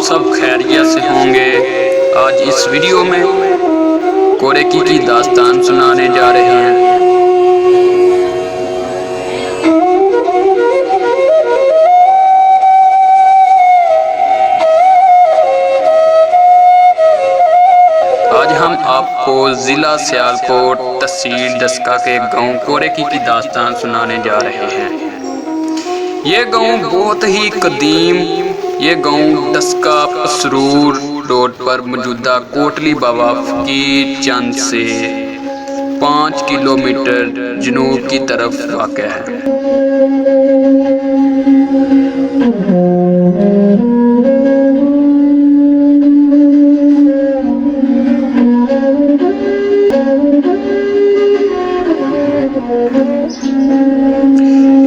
सब खैरियत से होंगे। आज इस वीडियो में कोरेकी की दास्तान सुनाने जा रहे हैं। आज हम आपको ज़िला सियालकोट तहसील दस्का के गांव कोरेकी की दास्तान सुनाने जा रहे हैं। ये गांव बहुत ही कदीम, ये गांव दस्का पसरूर रोड पर मौजूदा कोटली बाबा फकीर चंद से 5 किलोमीटर जनूब की तरफ वाक़ है।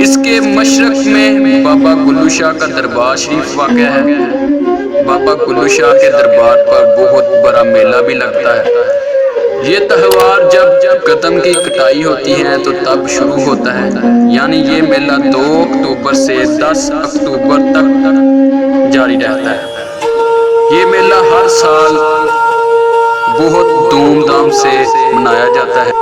इसके मशरक में बाबा गुल्लू शाह का दरबार शरीफ वाक़ है। बाबा गुल्लू शाह के दरबार पर बहुत बड़ा मेला भी लगता है। ये त्यौहार जब कदम की कटाई होती है तो तब शुरू होता है, यानी ये मेला 2 अक्टूबर से 10 अक्टूबर तक जारी रहता है। ये मेला हर साल बहुत धूमधाम से मनाया जाता है।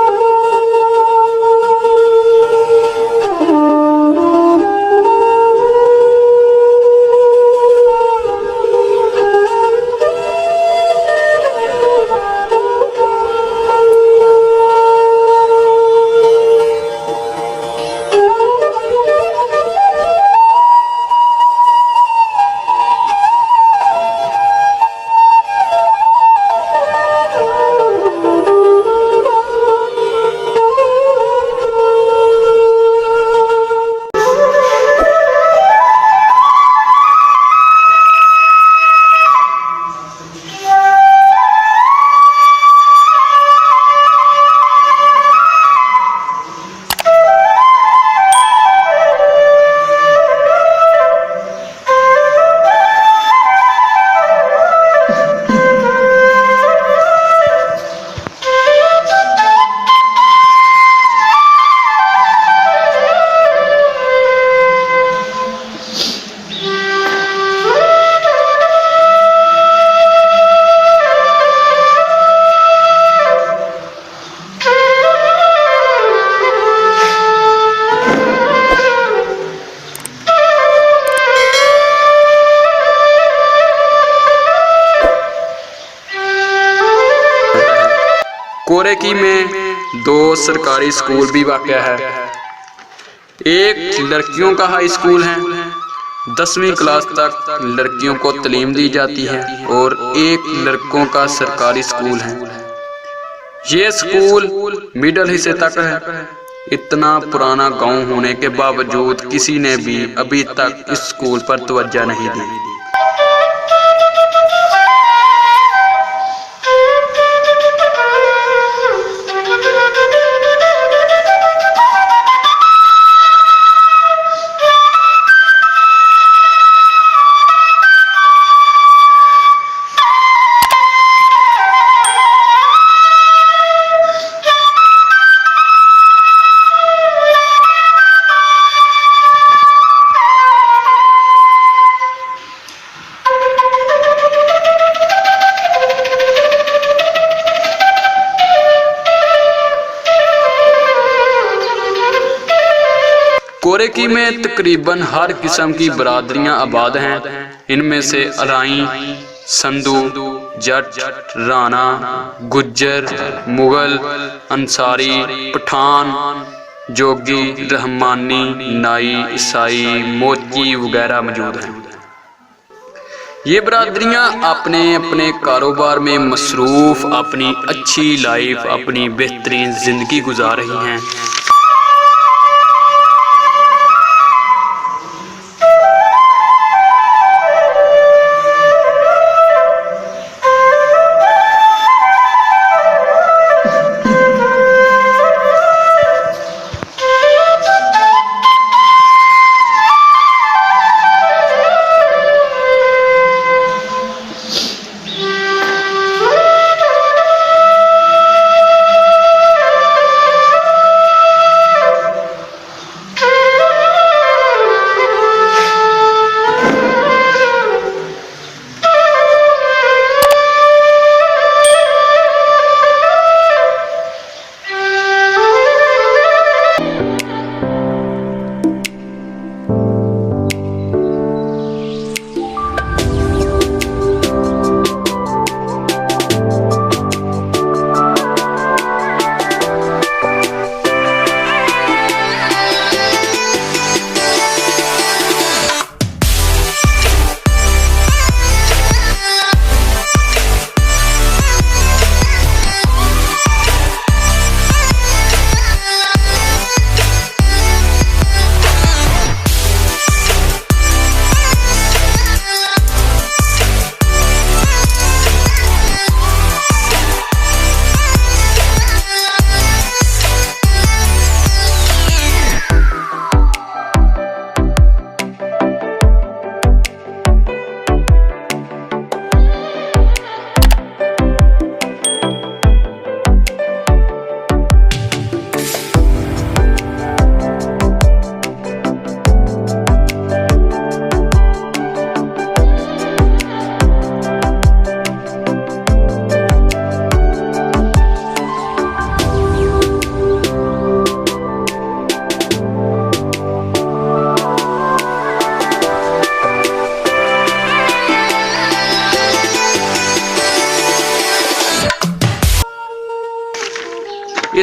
कोरेकी में 2 सरकारी स्कूल भी वाक़ है। एक लड़कियों का हाई स्कूल है, 10वीं क्लास तक लड़कियों को तालीम दी जाती है, और एक लड़कों का सरकारी स्कूल है। ये स्कूल मिडिल हिस्से तक है। इतना पुराना गांव होने के बावजूद किसी ने भी अभी तक इस स्कूल पर तवज्जो नहीं दी। कोरेकी में तकरीबन हर किस्म की बरादरियां आबाद हैं। इनमें से अराई, संधू, जट, राना, गुज्जर, मुगल, अंसारी, पठान, जोगी, रहमानी, नाई, ईसाई, मोची वगैरह मौजूद हैं। ये बरादरियां अपने अपने कारोबार में मसरूफ़ अपनी अच्छी लाइफ, अपनी बेहतरीन ज़िंदगी गुजार रही हैं।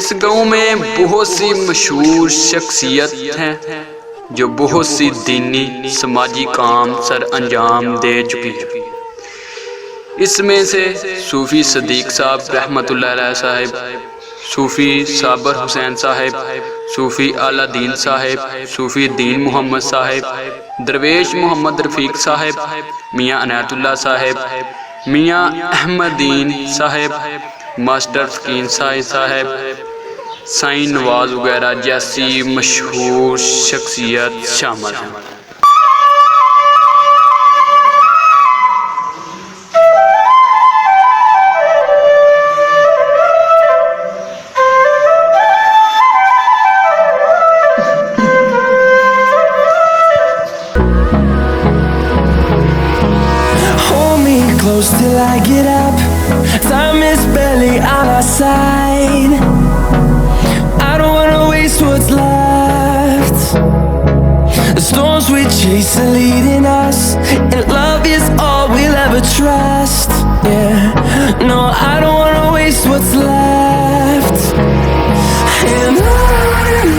इस गांव में बहुत सी मशहूर शख्सियत हैं जो बहुत सी दीनी समाजी काम सर अंजाम दे चुकी है। इसमें से सूफी सदीक साहब रहमतुल्लाह अलैह साहब, सूफी साबर हुसैन साहब, सूफी आलादीन साहब, सूफी दीन मोहम्मद साहब, दरवेश मोहम्मद रफ़ीक साहब, मियां अनायतुल्लाह साहब, मियां अहमदीन साहब, मास्टर फकीर साहब, साईं नवाज वगैरह जैसी मशहूर शख्सियत शामिल हैं। Close till I get up, time is barely on our side. I don't wanna waste what's left. The storms we chase are leading us, and love is all we'll ever trust. Yeah, no, I don't wanna waste what's left. And on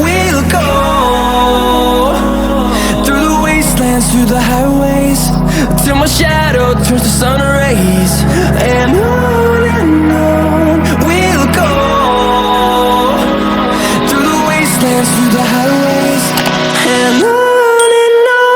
we'll go, through the wastelands, through the highways, till my shadow turns to sun rays. And on we'll go, through the wastelands, through the highways, and on we'll go.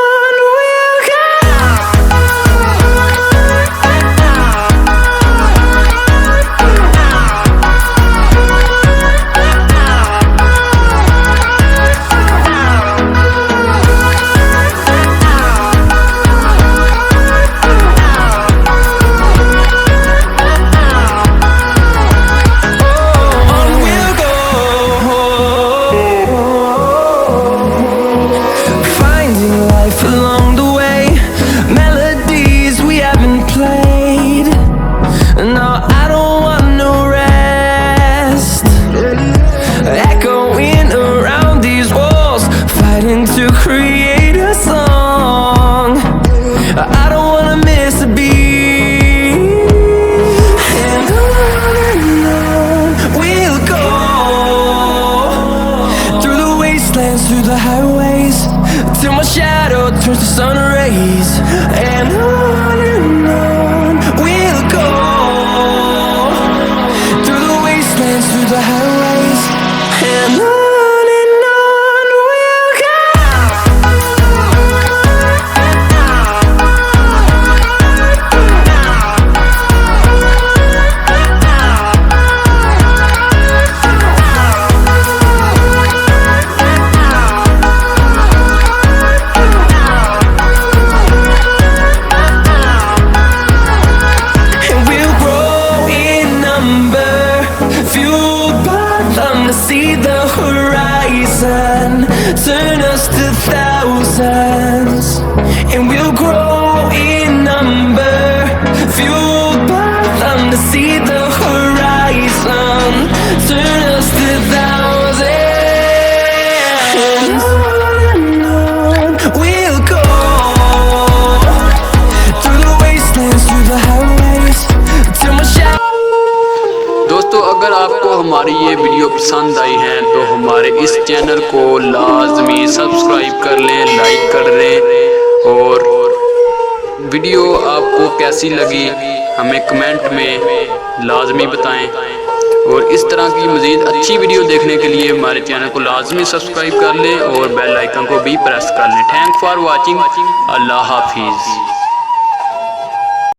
To create a song, I don't wanna miss a beat. And on we'll go, through the wastelands, through the highways, till my shadow turns to sun rays. And on we'll go, through the wastelands, through the highways, and on. See the horizon, turn us to thousands, and we'll grow in number, fueled by them to see the horizon, turn us to thousands. And on we'll go, through the wastelands, through the highways, till my shadow. दोस्तों, अगर आपको हमारी ये video पसंद आई है तो हमारे इस चैनल को लाजमी सब्सक्राइब कर लें, लाइक कर लें, और वीडियो आपको कैसी लगी हमें कमेंट में लाजमी बताएं। और इस तरह की मज़ीद अच्छी वीडियो देखने के लिए हमारे चैनल को लाजमी सब्सक्राइब कर लें और बेल आइकन को भी प्रेस कर लें। Thank for watching. अल्लाह हाफिज़।